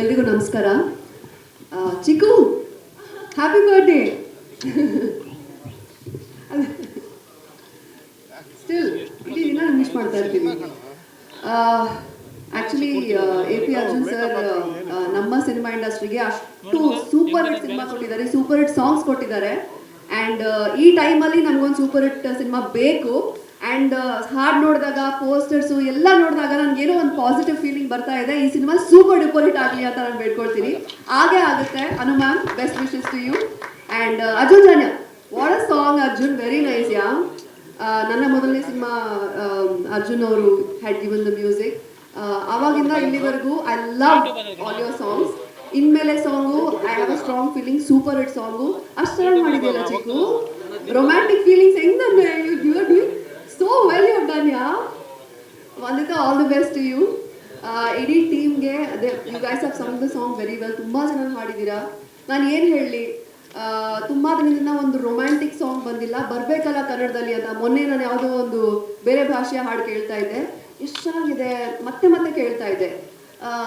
ಎಲ್ರಿಗೂ ನಮಸ್ಕಾರ. ಚಿಕ್ಕು, happy birthday. Still ಇಡೀ ದಿನ ನಾನು ವಿಶ್ ಮಾಡ್ತಾ ಇರ್ತೀನಿ. Actually A P Arjun sir ನಮ್ಮ ಸಿನಿಮಾ ಇಂಡಸ್ಟ್ರಿಗೆ ಅಷ್ಟು ಸೂಪರ್ ಹಿಟ್ ಸಿನಿಮಾ ಕೊಟ್ಟಿದ್ದಾರೆ, ಸೂಪರ್ ಹಿಟ್ ಸಾಂಗ್ಸ್ ಕೊಟ್ಟಿದ್ದಾರೆ. ಆ್ಯಂಡ್ ಈ ಟೈಮಲ್ಲಿ ನನಗೊಂದು ಸೂಪರ್ ಹಿಟ್ ಸಿನಿಮಾ ಬೇಕು. ಆ್ಯಂಡ್ ಹಾಡು ನೋಡಿದಾಗ, ಪೋಸ್ಟರ್ಸು ಎಲ್ಲ ನೋಡಿದಾಗ ನನಗೇನೋ ಒಂದು ಪಾಸಿಟಿವ್ ಫೀಲಿಂಗ್ ಬರ್ತಾ ಇದೆ. ಈ ಸಿನಿಮಾ ಸೂಪರ್ ಡೂಪರ್ ಹಿಟ್ ಆಗಲಿ ಅಂತ ನಾನು ಬೇಡ್ಕೊಳ್ತೀನಿ. ಹಾಗೇ ಆಗುತ್ತೆ. Anu ma'am, best wishes to you. And Arjun Janya, what a song Arjun, very nice ಯಾ. ನನ್ನ ಮೊದಲನೇ ಸಿನಿಮಾ ಅರ್ಜುನ್ ಅವರು ಹ್ಯಾಡ್ ಗಿವನ್ ದ ಮ್ಯೂಸಿಕ್. ಅವಾಗಿಂದ ಇಲ್ಲಿವರೆಗೂ I love all your songs. ಇನ್ಮೇಲೆ song I have a strong feeling, super hit song. ಅಷ್ಟು ಚೆನ್ನಾಗಿ ಮಾಡಿದೆಯಲ್ಲ ಚಿಕ್ಕು. ರೊಮ್ಯಾಂಟಿಕ್ ಫೀಲಿಂಗ್ಸ್ ಹೆಂಗೆ you are doing so well, you done ಯಾ. Vanditha, all the best to you. ಇಡೀ ಟೀಮ್ಗೆ ಅದೇ, you guys have sung the song very well. ತುಂಬ ಚೆನ್ನಾಗಿ ಹಾಡಿದ್ದೀರಾ. ನಾನು ಏನು ಹೇಳಲಿ, ತುಂಬ ದಿನದಿಂದ ಒಂದು ರೊಮ್ಯಾಂಟಿಕ್ ಸಾಂಗ್ ಬಂದಿಲ್ಲ, ಬರಬೇಕಲ್ಲ ಕನ್ನಡದಲ್ಲಿ ಅಂತ. ಮೊನ್ನೆ ನಾನು ಯಾವುದೋ ಒಂದು ಬೇರೆ ಭಾಷೆಯ ಹಾಡು ಕೇಳ್ತಾ ಇದ್ದೆ, ಎಷ್ಟು ಚೆನ್ನಾಗಿದೆ, ಮತ್ತೆ ಮತ್ತೆ ಕೇಳ್ತಾ ಇದ್ದೆ.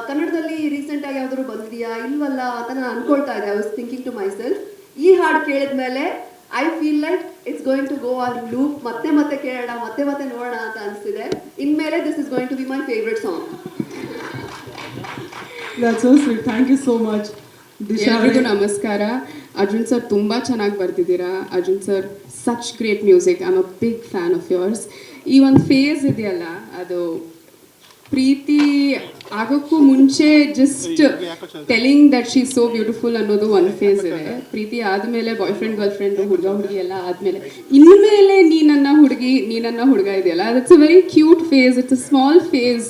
ಕನ್ನಡದಲ್ಲಿ ರೀಸೆಂಟಾಗಿ ಯಾವ್ದಾದ್ರು ಬಂದಿದೆಯಾ ಇಲ್ವಲ್ಲ ಅಂತ ನಾನು ಅನ್ಕೊಳ್ತಾ ಇದ್ದೆ. I was thinking to myself, ಈ ಹಾಡು ಕೇಳಿದ ಮೇಲೆ I feel like it's going to go on loop. ಮತ್ತೆ ಮತ್ತೆ ಕೇಳೋಣ, ಮತ್ತೆ ಮತ್ತೆ ನೋಡೋಣ ಅಂತ ಅನಿಸ್ತಿದೆ. ಇನ್ಮೇಲೆ this is going to be my favourite song. That's so sweet. Thank you so much. ಎಲ್ರಿಗೂ ನಮಸ್ಕಾರ. ಅರ್ಜುನ್ ಸರ್ ತುಂಬ ಚೆನ್ನಾಗಿ ಬರ್ತಿದ್ದೀರಾ. Arjun sir such great music. I am a big fan of yours. ಈ ಒಂದು ಫೇಸ್ ಇದೆಯಲ್ಲ, ಅದು ಪ್ರೀತಿ ಆಗೋಕ್ಕೂ ಮುಂಚೆ just telling that she so beautiful ಅನ್ನೋದು ಒಂದು ಫೇಸ್ ಇದೆ. ಪ್ರೀತಿ ಆದಮೇಲೆ ಬಾಯ್ ಫ್ರೆಂಡ್, ಗರ್ಲ್ ಫ್ರೆಂಡ್, ಹುಡುಗಿ ಎಲ್ಲ ಆದಮೇಲೆ ಇನ್ಮೇಲೆ ನೀ ನನ್ನ ಹುಡುಗಿ, ನೀ ನನ್ನ ಹುಡುಗ ಇದೆಯಲ್ಲ, that's a very cute face. It's a small face.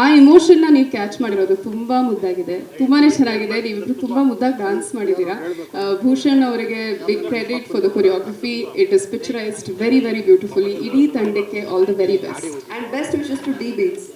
ಆ ಇಮೋಷನ್ನ ನೀವು ಕ್ಯಾಚ್ ಮಾಡಿರೋದು ತುಂಬ ಮುದ್ದಾಗಿದೆ, ತುಂಬಾ ಚೆನ್ನಾಗಿದೆ. ನೀವಿಬ್ರು ತುಂಬ ಮುದ್ದಾಗಿ ಡಾನ್ಸ್ ಮಾಡಿದ್ದೀರಾ. ಭೂಷಣ್ ಅವರಿಗೆ big credit for the choreography. It is picturised very very beautifully. ಇಡೀ ತಂಡಕ್ಕೆ all the very best. And best wishes to the beats.